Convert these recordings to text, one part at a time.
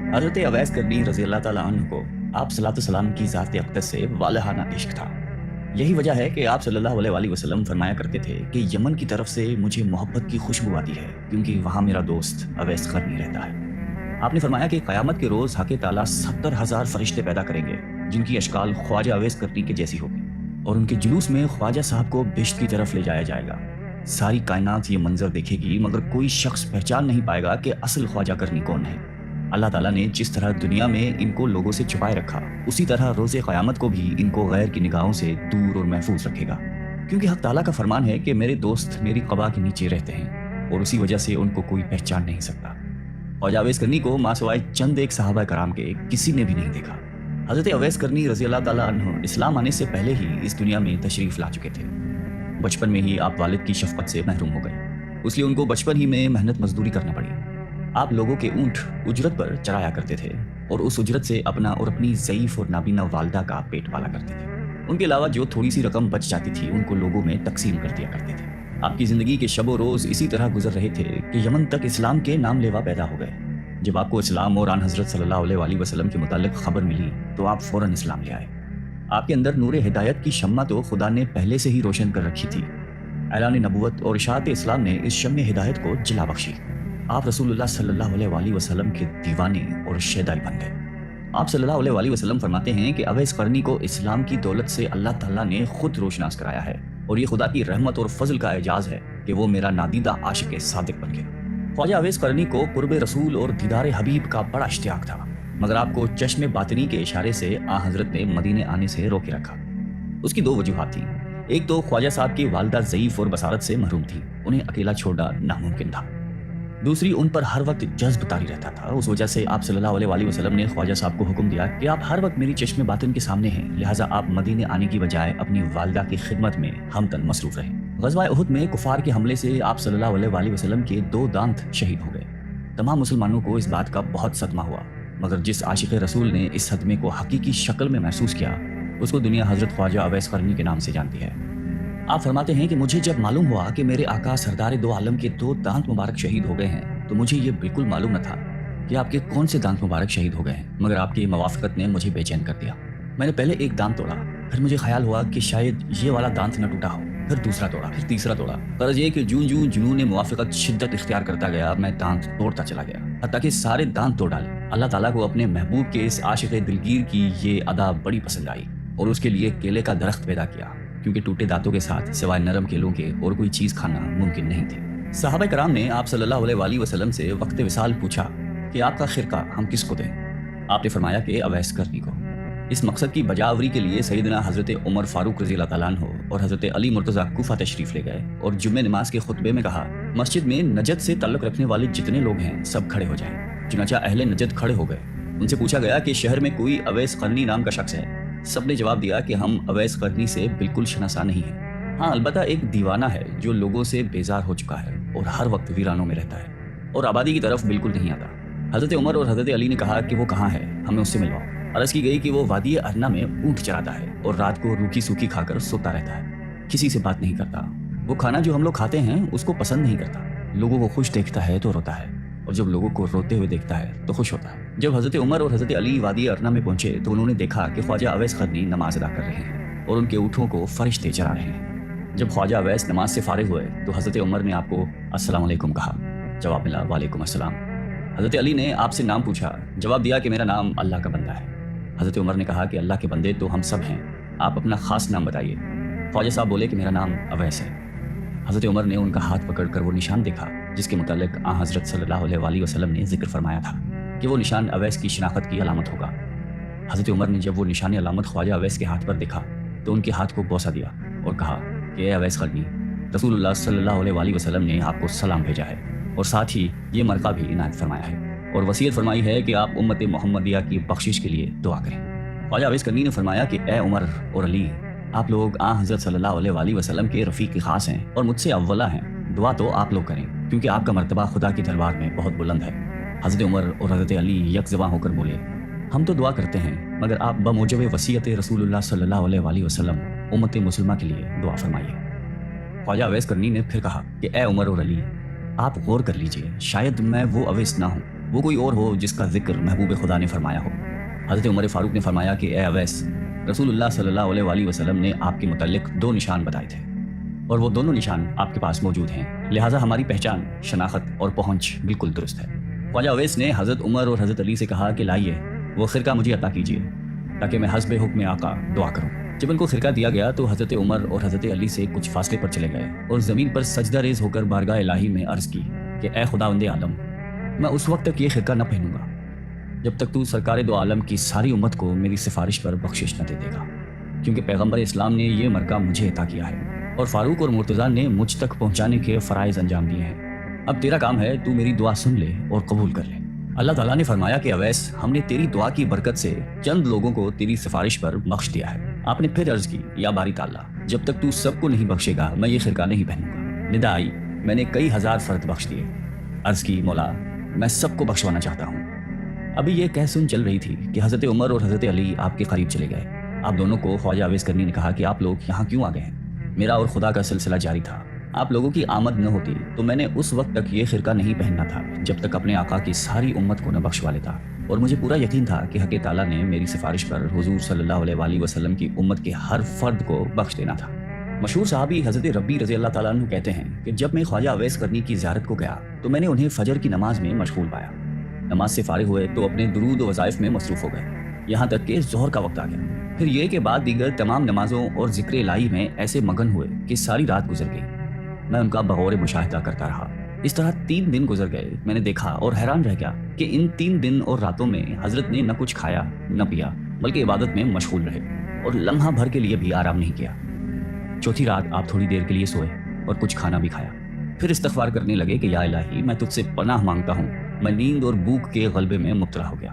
حضرت اویس کرنی رضی اللہ تعالیٰ عنہ کو آپ صلی اللہ علیہ وسلم کی ذات اقدس سے والہانہ عشق تھا۔ یہی وجہ ہے کہ آپ صلی اللہ علیہ وآلہ وسلم فرمایا کرتے تھے کہ یمن کی طرف سے مجھے محبت کی خوشبو آتی ہے کیونکہ وہاں میرا دوست اویس کرنی رہتا ہے۔ آپ نے فرمایا کہ قیامت کے روز حق تعالیٰ 70,000 فرشتے پیدا کریں گے جن کی اشکال خواجہ اویس کرنی کے جیسی ہوگی، اور ان کے جلوس میں خواجہ صاحب کو بہشت کی طرف لے جایا جائے گا۔ ساری کائنات یہ منظر دیکھے گی مگر کوئی شخص پہچان نہیں پائے گا کہ اصل خواجہ کرنی کون ہے۔ اللہ تعالیٰ نے جس طرح دنیا میں ان کو لوگوں سے چھپائے رکھا، اسی طرح روز قیامت کو بھی ان کو غیر کی نگاہوں سے دور اور محفوظ رکھے گا، کیونکہ حق تعالیٰ کا فرمان ہے کہ میرے دوست میری قبا کے نیچے رہتے ہیں اور اسی وجہ سے ان کو کوئی پہچان نہیں سکتا۔ خواجہ اویس کرنی کو ماں سوائے چند ایک صحابہ کرام کے کسی نے بھی نہیں دیکھا۔ حضرت اویس کرنی رضی اللہ تعالیٰ عنہ اسلام آنے سے پہلے ہی اس دنیا میں تشریف لا چکے تھے۔ بچپن میں ہی آپ والد کی شفقت سے محروم ہو گئے، اس لیے ان کو بچپن ہی میں محنت مزدوری کرنا پڑی۔ آپ لوگوں کے اونٹ اجرت پر چرایا کرتے تھے اور اس اجرت سے اپنا اور اپنی ضعیف اور نابینا والدہ کا پیٹ پالا کرتے تھے۔ ان کے علاوہ جو تھوڑی سی رقم بچ جاتی تھی ان کو لوگوں میں تقسیم کر دیا کرتے تھے۔ آپ کی زندگی کے شب و روز اسی طرح گزر رہے تھے کہ یمن تک اسلام کے نام لیوا پیدا ہو گئے۔ جب آپ کو اسلام اور آن حضرت صلی اللہ علیہ وآلہ وسلم کے متعلق خبر ملی تو آپ فوراً اسلام لے آئے۔ آپ کے اندر نور ہدایت کی شمع تو خدا نے پہلے سے ہی روشن کر رکھی تھی۔ اعلان نبوت اور اشاعت اسلام نے اس شمع ہدایت کو جلا بخشی۔ آپ رسول اللہ صلی اللہ علیہ وآلہ وسلم کے دیوانے اور شیدائی بن گئے۔ آپ صلی اللہ علیہ وآلہ وسلم فرماتے ہیں کہ اویس کرنی کو اسلام کی دولت سے اللہ تعالیٰ نے خود روشناس کرایا ہے، اور یہ خدا کی رحمت اور فضل کا اعجاز ہے کہ وہ میرا نادیدہ عاشق صادق بن گیا۔ خواجہ اویس کرنی کو قرب رسول اور دیدار حبیب کا بڑا اشتیاق تھا، مگر آپ کو چشم باطنی کے اشارے سے حضرت نے مدینے آنے سے روکے رکھا۔ اس کی دو وجوہات تھیں۔ ایک تو خواجہ صاحب کی والدہ ضعیف اور بصارت سے محروم تھی، انہیں اکیلا چھوڑنا ناممکن تھا۔ دوسری، ان پر ہر وقت جذب طاری رہتا تھا۔ اس وجہ سے آپ صلی اللہ علیہ وآلہ وسلم نے خواجہ صاحب کو حکم دیا کہ آپ ہر وقت میری چشم باطن کے سامنے ہیں، لہٰذا آپ مدینے آنے کی بجائے اپنی والدہ کی خدمت میں ہمدن مصروف رہیں۔ غزوہ احد میں کفار کے حملے سے آپ صلی اللہ علیہ وآلہ وسلم کے 2 دانت شہید ہو گئے۔ تمام مسلمانوں کو اس بات کا بہت صدمہ ہوا، مگر جس عاشق رسول نے اس صدمے کو حقیقی شکل میں محسوس کیا، اس کو دنیا حضرت خواجہ اویس کرنی کے نام سے جانتی ہے۔ آپ فرماتے ہیں کہ مجھے جب معلوم ہوا کہ میرے آقا سردار دو عالم کے 2 دانت مبارک شہید ہو گئے ہیں تو مجھے یہ بالکل معلوم نہ تھا کہ آپ کے کون سے دانت مبارک شہید ہو گئے ہیں، مگر آپ کی موافقت نے مجھے بے چین کر دیا۔ میں نے پہلے ایک دانت توڑا، پھر مجھے خیال ہوا کہ شاید یہ والا دانت نہ ٹوٹا ہو، پھر دوسرا توڑا، پھر تیسرا توڑا۔ غرض یہ کہ جون جون جنون موافقت شدت اختیار کرتا گیا، میں دانت توڑتا چلا گیا حتیٰ کہ سارے دانت توڑ ڈالے۔ اللہ تعالیٰ کو اپنے محبوب کے اس عاشق دلگیر کی یہ ادا بڑی پسند آئی اور اس کے لیے کیلے کا درخت پیدا کیا، کیونکہ ٹوٹے دانتوں کے ساتھ سوائے نرم کیلوں کے اور کوئی چیز کھانا ممکن نہیں تھی۔ صحابہ کرام نے آپ صلی اللہ علیہ وآلہ وسلم سے وقت وصال پوچھا کہ آپ کا خرقہ ہم کس کو دیں؟ آپ نے فرمایا کہ اویس کرنی کو۔ اس مقصد کی بجاوری کے لیے سیدنا حضرت عمر فاروق رضی اللہ تعالیٰ عنہ اور حضرت علی مرتضیٰ کوفہ تشریف لے گئے اور جمعہ نماز کے خطبے میں کہا، مسجد میں نجد سے تعلق رکھنے والے جتنے لوگ ہیں سب کھڑے ہو جائیں۔ چنانچہ اہل نجد کھڑے ہو گئے۔ ان سے پوچھا گیا کہ شہر میں کوئی اویس کرنی نام کا شخص ہے؟ سب نے جواب دیا کہ ہم اویس کرنی سے بالکل شناسا نہیں ہیں، ہاں البتہ ایک دیوانہ ہے جو لوگوں سے بیزار ہو چکا ہے اور ہر وقت ویرانوں میں رہتا ہے اور آبادی کی طرف بالکل نہیں آتا۔ حضرت عمر اور حضرت علی نے کہا کہ وہ کہاں ہے، ہمیں اس سے ملواؤ۔ عرض کی گئی کہ وہ وادی ارنا میں اونٹ چراتا ہے اور رات کو روکھی سوکھی کھا کر سوتا رہتا ہے، کسی سے بات نہیں کرتا۔ وہ کھانا جو ہم لوگ کھاتے ہیں اس کو پسند نہیں کرتا، لوگوں کو خوش دیکھتا ہے تو روتا ہے اور جب لوگوں کو روتے ہوئے دیکھتا ہے تو خوش ہوتا ہے۔ جب حضرت عمر اور حضرت علی وادی ارنا میں پہنچے تو انہوں نے دیکھا کہ خواجہ اویس کرنی نماز ادا کر رہے ہیں اور ان کے اونٹوں کو فرشتے چرا رہے ہیں۔ جب خواجہ اویس نماز سے فارغ ہوئے تو حضرت عمر نے آپ کو السلام علیکم کہا، جواب ملا وعلیکم السلام۔ حضرت علی نے آپ سے نام پوچھا، جواب دیا کہ میرا نام اللہ کا بندہ ہے۔ حضرت عمر نے کہا کہ اللہ کے بندے تو ہم سب ہیں، آپ اپنا خاص نام بتائیے۔ خواجہ صاحب بولے کہ میرا نام اویس ہے۔ حضرت عمر نے ان کا ہاتھ پکڑ کر وہ نشان دیکھا جس کے متعلق حضرت صلی اللہ علیہ وآلہ وسلم نے ذکر فرمایا تھا کہ وہ نشان اویس کی شناخت کی علامت ہوگا۔ حضرت عمر نے جب وہ نشان علامت خواجہ اویس کے ہاتھ پر دیکھا تو ان کے ہاتھ کو بوسہ دیا اور کہا کہ اے اویس کرنی، رسول اللہ صلی اللہ علیہ وآلہ وسلم نے آپ کو سلام بھیجا ہے اور ساتھ ہی یہ مرقع بھی عنایت فرمایا ہے اور وصیت فرمائی ہے کہ آپ امت محمدیہ کی بخشش کے لیے دعا کریں۔ خواجہ اویس کرنی نے فرمایا کہ اے عمر اور علی، آپ لوگ حضرت صلی اللہ علیہ وآلہ وسلم کے رفیق خاص ہیں اور مجھ سے اولا ہیں، دعا تو آپ لوگ کریں کیونکہ آپ کا مرتبہ خدا کی دربار میں بہت بلند ہے۔ حضرت عمر اور حضرت علی یک زباں ہو کر بولے، ہم تو دعا کرتے ہیں مگر آپ بموجب وصیت رسول اللہ صلی اللہ علیہ وآلہ وسلم امت مسلمہ کے لیے دعا فرمائیے۔ خواجہ اویس کرنی نے پھر کہا کہ اے عمر اور علی، آپ غور کر لیجئے، شاید میں وہ اویس نہ ہوں وہ کوئی اور ہو جس کا ذکر محبوب خدا نے فرمایا ہو۔ حضرت عمر فاروق نے فرمایا کہ اے اویس، رسول اللہ صلی اللہ علیہ وآلہ وسلم نے آپ کے متعلق 2 نشان بتائے تھے، اور وہ دونوں نشان آپ کے پاس موجود ہیں، لہٰذا ہماری پہچان، شناخت اور پہنچ بالکل درست ہے۔ خواجہ اویس نے حضرت عمر اور حضرت علی سے کہا کہ لائیے وہ خرقہ مجھے عطا کیجیے تاکہ میں حسب حکم آقا دعا کروں۔ جب ان کو خرقہ دیا گیا تو حضرت عمر اور حضرت علی سے کچھ فاصلے پر چلے گئے اور زمین پر سجدہ ریز ہو کر بارگاہ الہی میں عرض کی کہ اے خداوند عالم، میں اس وقت تک یہ خرقہ نہ پہنوں گا جب تک تو سرکار دو عالم کی ساری امت کو میری سفارش پر بخشش نہ دے دے گا، کیونکہ پیغمبر اسلام نے یہ مرکہ مجھے عطا کیا ہے اور فاروق اور مرتضیٰ نے مجھ تک پہنچانے کے فرائض انجام دیے ہیں۔ اب تیرا کام ہے تو میری دعا سن لے اور قبول کر لے۔ اللہ تعالیٰ نے فرمایا کہ اویس، ہم نے تیری دعا کی برکت سے چند لوگوں کو تیری سفارش پر بخش دیا ہے۔ آپ نے پھر عرض کی، یا باری تعالیٰ، جب تک تو سب کو نہیں بخشے گا میں یہ خرقہ نہیں پہنوں گا۔ ندا آئی، میں نے کئی ہزار فرد بخش دیے۔ عرض کی، مولا میں سب کو بخشوانا چاہتا ہوں۔ ابھی یہ کہہ سن چل رہی تھی کہ حضرت عمر اور حضرت علی آپ کے قریب چلے گئے۔ آپ دونوں کو خواجہ اویس کرنی نے کہا کہ آپ لوگ یہاں کیوں آ گئے ہیں؟ میرا اور خدا کا سلسلہ جاری تھا، آپ لوگوں کی آمد نہ ہوتی تو میں نے اس وقت تک یہ خرقہ نہیں پہننا تھا جب تک اپنے آقا کی ساری امت کو نہ بخشوا لیتا، اور مجھے پورا یقین تھا کہ حق تعالیٰ نے میری سفارش پر حضور صلی اللہ علیہ وآلہ وسلم کی امت کے ہر فرد کو بخش دینا تھا۔ مشہور صحابی حضرت ربی رضی اللہ تعالیٰ عنہ کہتے ہیں کہ جب میں خواجہ اویس کرنی کی زیارت کو گیا تو میں نے انہیں فجر کی نماز میں مشغول پایا۔ نماز سے فارغ ہوئے تو اپنے درود و وظائف میں مصروف ہو گئے، یہاں تک کہ ظہر کا وقت آ گیا۔ پھر یہ کہ بعد دیگر تمام نمازوں اور ذکر الہی میں ایسے مگن ہوئے کہ ساری رات گزر گئی۔ میں ان کا بغور مشاہدہ کرتا رہا۔ اس طرح 3 دن گزر گئے۔ میں نے دیکھا اور حیران رہ گیا کہ ان 3 دن اور راتوں میں حضرت نے نہ کچھ کھایا نہ پیا، بلکہ عبادت میں مشغول رہے اور لمحہ بھر کے لیے بھی آرام نہیں کیا۔ چوتھی رات آپ تھوڑی دیر کے لیے سوئے اور کچھ کھانا بھی کھایا، پھر استغفار کرنے لگے کہ یا الہی، میں تجھ سے پناہ مانگتا ہوں، میں نیند اور بھوک کے غلبے میں مبتلا ہو گیا۔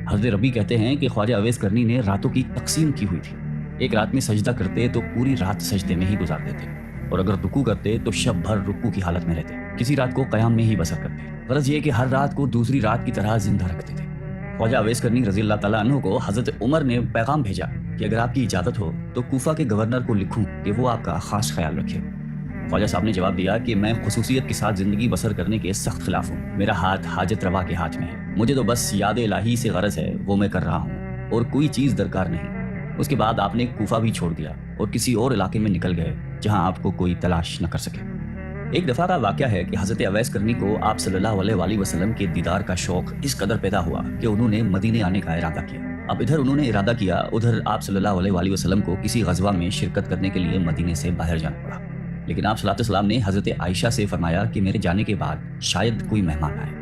حضرت ربی کہتے ہیں کہ خواجہ اویس کرنی نے راتوں کی تقسیم کی ہوئی تھی۔ ایک رات میں سجدہ کرتے تو پوری رات سجدے میں ہی گزار دیتے، اور اگر رکوع کرتے تو شب بھر رکوع کی حالت میں رہتے، کسی رات کو قیام میں ہی بسر کرتے۔ غرض یہ کہ ہر رات کو دوسری رات کی طرح زندہ رکھتے تھے۔ خواجہ اویس کرنی رضی اللہ تعالیٰ عنہ کو حضرت عمر نے پیغام بھیجا کہ اگر آپ کی اجازت ہو تو کوفہ کے گورنر کو لکھوں کہ وہ آپ کا خاص خیال رکھے۔ خواجہ صاحب نے جواب دیا کہ میں خصوصیت کے ساتھ زندگی بسر کرنے کے سخت خلاف ہوں، میرا ہاتھ حاجت روا کے ہاتھ میں ہے، مجھے تو بس یاد الہی سے غرض ہے، وہ میں کر رہا ہوں اور کوئی چیز درکار نہیں۔ اس کے بعد آپ نے کوفہ بھی چھوڑ دیا اور کسی اور علاقے میں نکل گئے جہاں آپ کو کوئی تلاش نہ کر سکے۔ ایک دفعہ کا واقعہ ہے کہ حضرت اویس کرنی کو آپ صلی اللہ علیہ وآلہ وسلم کے دیدار کا شوق اس قدر پیدا ہوا کہ انہوں نے مدینے آنے کا ارادہ کیا۔ اب ادھر انہوں نے ارادہ کیا، ادھر آپ صلی اللہ علیہ وآلہ وسلم کو کسی غزوہ میں شرکت کرنے کے لیے مدینے سے باہر جانا پڑا، لیکن آپ صلی اللہ علیہ وسلم نے حضرت عائشہ سے فرمایا کہ میرے جانے کے بعد شاید کوئی مہمان آئے،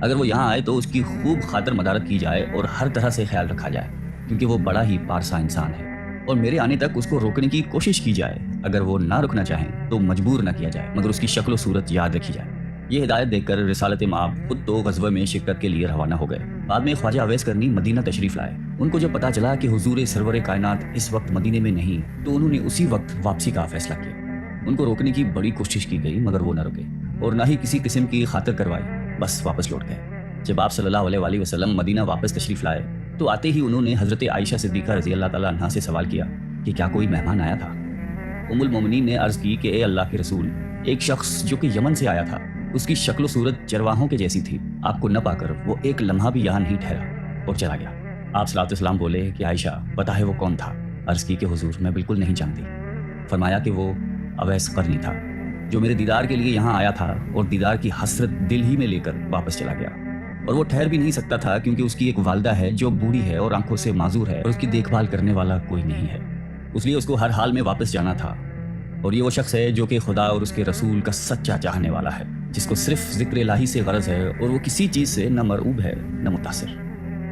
اگر وہ یہاں آئے تو اس کی خوب خاطر مدارت کی جائے اور ہر طرح سے خیال رکھا جائے، کیونکہ وہ بڑا ہی پارسا انسان ہے، اور میرے آنے تک اس کو روکنے کی کوشش کی جائے، اگر وہ نہ رکنا چاہیں تو مجبور نہ کیا جائے، مگر اس کی شکل و صورت یاد رکھی جائے۔ یہ ہدایت دیکھ کر رسالت مآب خود تو غزوہ میں شرکت کے لیے روانہ ہو گئے۔ بعد میں خواجہ اویس کرنی مدینہ تشریف لائے۔ ان کو جب پتہ چلا کہ حضور سرور کائنات اس وقت مدینے میں نہیں تو انہوں نے اسی وقت واپسی کا فیصلہ کیا۔ ان کو روکنے کی بڑی کوشش کی گئی مگر وہ نہ رکے اور نہ ہی کسی قسم کی خاطر کروائی، بس واپس لوٹ گئے۔ جب آپ صلی اللہ علیہ وآلہ وسلم مدینہ واپس تشریف لائے تو آتے ہی انہوں نے حضرت عائشہ صدیقہ رضی اللہ تعالیٰ عنہا سے سوال کیا کہ کیا کوئی مہمان آیا تھا؟ ام المومنین نے عرض کی کہ اے اللہ کے رسول، ایک شخص جو کہ یمن سے آیا تھا، اس کی شکل و صورت چرواہوں کے جیسی تھی، آپ کو نہ پا کر وہ ایک لمحہ بھی یہاں نہیں ٹھہرا اور چلا گیا۔ آپ صلی اللہ علیہ وسلم بولے کہ عائشہ پتہ ہے وہ کون تھا؟ عرض کی کہ حضور میں بالکل نہیں جانتی۔ فرمایا کہ وہ اویس قرنی تھا جو میرے دیدار کے لیے یہاں آیا تھا اور دیدار کی حسرت دل ہی میں لے کر واپس چلا گیا، اور وہ ٹھہر بھی نہیں سکتا تھا کیونکہ اس کی ایک والدہ ہے جو بوڑھی ہے اور آنکھوں سے معذور ہے اور اس کی دیکھ بھال کرنے والا کوئی نہیں ہے، اس لیے اس کو ہر حال میں واپس جانا تھا۔ اور یہ وہ شخص ہے جو کہ خدا اور اس کے رسول کا سچا چاہنے والا ہے، جس کو صرف ذکر الہی سے غرض ہے اور وہ کسی چیز سے نہ مرعوب ہے نہ متاثر۔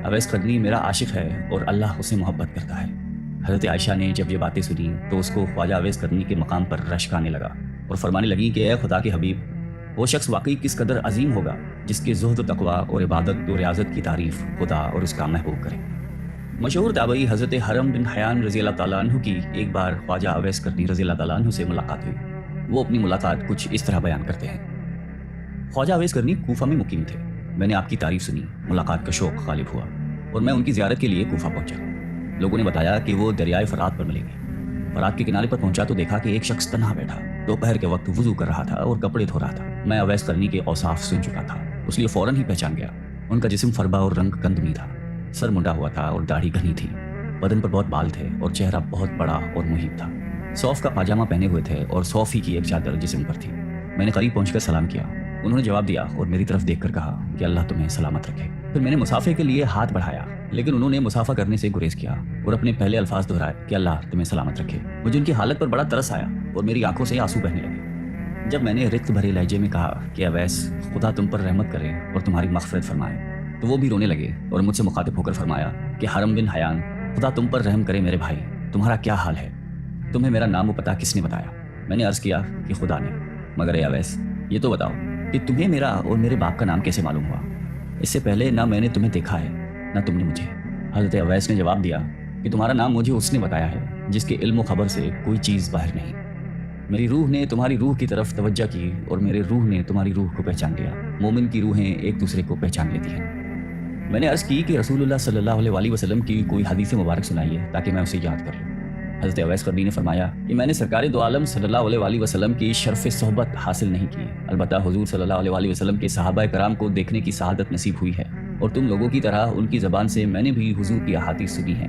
اویس قرنی میرا عاشق ہے اور اللہ اسے محبت کرتا ہے۔ حضرت عائشہ نے جب یہ باتیں سنی تو اس کو خواجہ اویس قرنی کے مقام پر رشک آنے لگا اور فرمانے لگی کہ اے خدا کے حبیب، وہ شخص واقعی کس قدر عظیم ہوگا جس کے زہد و تقوی اور عبادت و ریاضت کی تعریف خدا اور اس کا محبوب کرے۔ مشہور تابعی حضرت حرم بن حیان رضی اللہ تعالیٰ عنہ کی ایک بار خواجہ اویس قرنی رضی اللہ تعالیٰ عنہ سے ملاقات ہوئی۔ وہ اپنی ملاقات کچھ اس طرح بیان کرتے ہیں۔ خواجہ اویس قرنی کوفہ میں مقیم تھے، میں نے آپ کی تعریف سنی، ملاقات کا شوق غالب ہوا اور میں ان کی زیارت کے لیے کوفہ پہنچا۔ لوگوں نے بتایا کہ وہ دریائے فرات پر ملیں گے۔ فرات کے کنارے پر پہنچا تو دیکھا کہ ایک شخص تنہا بیٹھا، دوپہر کے وقت وضو کر رہا تھا اور کپڑے دھو رہا تھا۔ میں اویس قرنی کے اوصاف سن چکا تھا، اس لیے فوراً ہی پہچان گیا۔ ان کا جسم فربا اور رنگ کندمی تھا، سر منڈا ہوا تھا اور داڑھی گھنی تھی، بدن پر بہت بال تھے اور چہرہ بہت بڑا اور محیب تھا۔ صوف کا پاجامہ پہنے ہوئے تھے اور صوف ہی کی ایک چادر جسم پر تھی۔ میں نے قریب پہنچ کر سلام کیا۔ انہوں نے جواب دیا اور میری طرف دیکھ کر کہا کہ اللہ تمہیں سلامت رکھے۔ پھر میں نے مسافے کے لیے ہاتھ بڑھایا، لیکن انہوں نے مسافہ کرنے سے گریز کیا اور اپنے پہلے الفاظ دہرائے کہ اللہ تمہیں سلامت رکھے۔ مجھے ان کی حالت پر بڑا ترس آیا اور میری آنکھوں سے آنسو بہنے لگے۔ جب میں نے رقت بھرے لہجے میں کہا کہ اویس، خدا تم پر رحمت کرے اور تمہاری مغفرت فرمائے، تو وہ بھی رونے لگے اور مجھ سے مخاطب ہو کر فرمایا کہ حرم بن حیان، خدا تم پر رحم کرے میرے بھائی، تمہارا کیا حال ہے؟ تمہیں میرا نام و پتہ کس نے بتایا؟ میں نے عرض کیا کہ خدا نے۔ مگر اے اویس، یہ تو بتاؤ کہ تمہیں میرا اور میرے باپ کا نام کیسے معلوم ہوا؟ اس سے پہلے نہ میں نے تمہیں دیکھا ہے نہ تم نے مجھے۔ حضرت اویس نے جواب دیا کہ تمہارا نام مجھے اس نے بتایا ہے جس کے علم و خبر سے کوئی چیز باہر نہیں۔ میری روح نے تمہاری روح کی طرف توجہ کی اور میرے روح نے تمہاری روح کو پہچان لیا۔ مومن کی روحیں ایک دوسرے کو پہچان لیتی ہیں۔ میں نے عرض کی کہ رسول اللہ صلی اللہ علیہ وآلہ وسلم کی کوئی حدیث مبارک سنائیے تاکہ میں اسے یاد کر لوں۔ حضرت اویس قرنی نے فرمایا کہ میں نے سرکار دو عالم صلی اللہ علیہ وآلہ وسلم کی شرف صحبت حاصل نہیں کی، البتہ حضور صلی اللہ علیہ وآلہ وسلم کے صحابہ کرام کو دیکھنے کی سعادت نصیب ہوئی ہے، اور تم لوگوں کی طرح ان کی زبان سے میں نے بھی حضور کی احادیث سنی ہیں،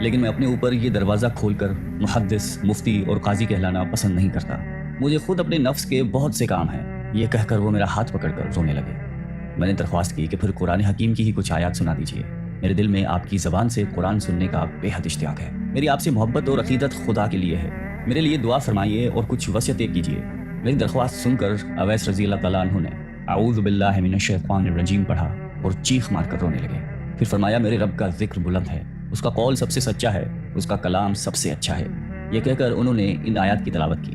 لیکن میں اپنے اوپر یہ دروازہ کھول کر محدث، مفتی اور قاضی کہلانا پسند نہیں کرتا۔ مجھے خود اپنے نفس کے بہت سے کام ہیں۔ یہ کہہ کر وہ میرا ہاتھ پکڑ کر رونے لگے۔ میں نے درخواست کی کہ پھر قرآن حکیم کی ہی کچھ آیات سنا دیجیے۔ میرے دل میں آپ کی زبان سے قرآن سننے کا بے حد اشتیاق ہے۔ میری آپ سے محبت اور عقیدت خدا کے لیے ہے۔ میرے لیے دعا فرمائیے اور کچھ وصیتیں کیجیے۔ میری درخواست سن کر اویس رضی اللہ تعالیٰ عنہ نے اعوذ باللہ من الشیطان الرجیم پڑھا اور چیخ مار کر رونے لگے۔ پھر فرمایا میرے رب کا ذکر بلند ہے، اس کا قول سب سے سچا ہے، اس کا کلام سب سے اچھا ہے۔ یہ کہہ کر انہوں نے ان آیات کی تلاوت کی۔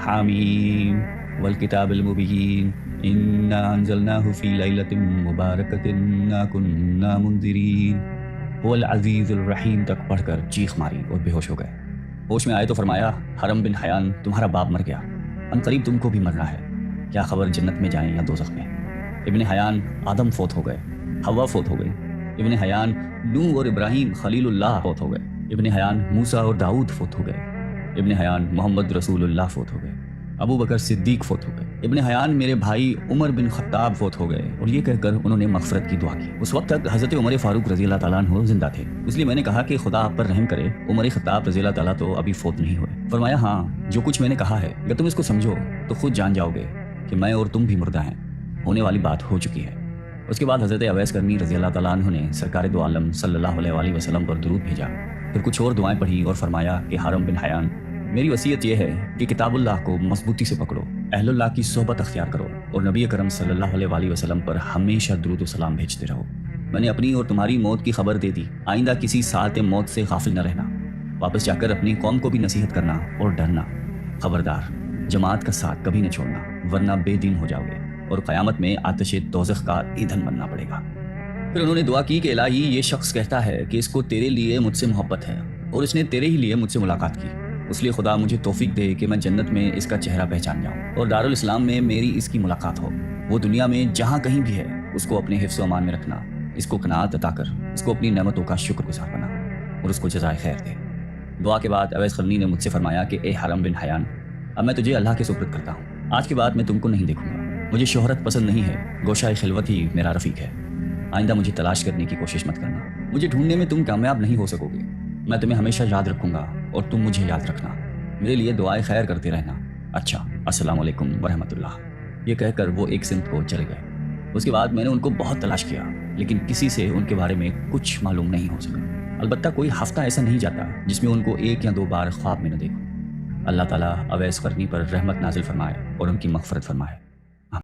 حامیم والکتاب المبین انا انزلناہ فی لیلۃ مبارکۃ انا کنا منذرین هو العزیز الرحیم تک پڑھ کر چیخ ماری اور بے ہوش ہو گئے۔ ہوش میں آئے تو فرمایا حرم بن حیان، تمہارا باپ مر گیا، ان قریب تم کو بھی مرنا ہے، کیا خبر جنت میں جائیں یا دوزخ میں؟ ابن حیان آدم فوت ہو گئے، حوا فوت ہو گئی۔ ابن حیان نوح اور ابراہیم خلیل اللہ فوت ہو گئے۔ ابن حیان موسیٰ اور داؤد فوت ہو گئے۔ ابن حیان محمد رسول اللہ فوت ہو گئے۔ ابو بکر صدیق فوت ہو گئے۔ ابن حیان میرے بھائی عمر بن خطاب فوت ہو گئے، اور یہ کہہ کر انہوں نے مغفرت کی دعا کی۔ اس وقت تک حضرت عمر فاروق رضی اللہ تعالیٰ عنہ زندہ تھے، اس لیے میں نے کہا کہ خدا آپ پر رحم کرے، عمر خطاب رضی اللہ تعالیٰ تو ابھی فوت نہیں ہوئے۔ فرمایا ہاں، جو کچھ میں نے کہا ہے اگر تم اس کو سمجھو تو خود جان جاؤ گے کہ میں اور تم بھی مردہ ہیں، ہونے والی بات ہو چکی ہے۔ اس کے بعد حضرت اویس کرنی رضی اللہ تعالیٰ عنہ نے سرکار دو عالم صلی اللہ علیہ وآلہ وسلم پر درود بھیجا، پھر کچھ اور دعائیں پڑھی اور فرمایا کہ حرم بن حیان، میری وصیت یہ ہے کہ کتاب اللہ کو مضبوطی سے پکڑو، اہل اللہ کی صحبت اختیار کرو، اور نبی کرم صلی اللہ علیہ وآلہ وسلم پر ہمیشہ درود و سلام بھیجتے رہو۔ میں نے اپنی اور تمہاری موت کی خبر دے دی، آئندہ کسی ساعت موت سے غافل نہ رہنا، واپس جا کر اپنی قوم کو بھی نصیحت کرنا اور ڈرنا، خبردار جماعت کا ساتھ کبھی نہ چھوڑنا ورنہ بے دین ہو جاؤ گے اور قیامت میں آتش دوزخ کا ایندھن بننا پڑے گا۔ پھر انہوں نے دعا کی کہ الہی، یہ شخص کہتا ہے کہ اس کو تیرے لیے مجھ سے محبت ہے اور اس نے تیرے ہی لیے مجھ سے ملاقات کی، اس لیے خدا مجھے توفیق دے کہ میں جنت میں اس کا چہرہ پہچان جاؤں اور دارالاسلام میں میری اس کی ملاقات ہو۔ وہ دنیا میں جہاں کہیں بھی ہے اس کو اپنے حفظ و امان میں رکھنا، اس کو قناعت عطا کر اس کو اپنی نعمتوں کا شکر گزار بنا اور اس کو جزائے خیر دے۔ دعا کے بعد اویس قرنی نے مجھ سے فرمایا کہ اے حرم بن حیان، اب میں تجھے اللہ کے سپرد کرتا ہوں، آج کے بعد میں تم کو نہیں دیکھوں گا، مجھے شہرت پسند نہیں ہے، گوشہ خلوت ہی میرا رفیق ہے، آئندہ مجھے تلاش کرنے کی کوشش مت کرنا، مجھے ڈھونڈنے میں تم کامیاب نہیں ہو سکو گے، میں تمہیں ہمیشہ یاد رکھوں گا اور تم مجھے یاد رکھنا، میرے لیے دعائیں خیر کرتے رہنا۔ اچھا، السلام علیکم ورحمۃ اللہ۔ یہ کہہ کر وہ ایک سمت کو چلے گئے۔ اس کے بعد میں نے ان کو بہت تلاش کیا، لیکن کسی سے ان کے بارے میں کچھ معلوم نہیں ہو سکا، البتہ کوئی ہفتہ ایسا نہیں جاتا جس میں ان کو ایک یا دو بار خواب میں نہ دیکھوں۔ اللہ تعالیٰ اویس قرنی پر رحمت نازل فرمائے اور ان کی مغفرت فرمائے۔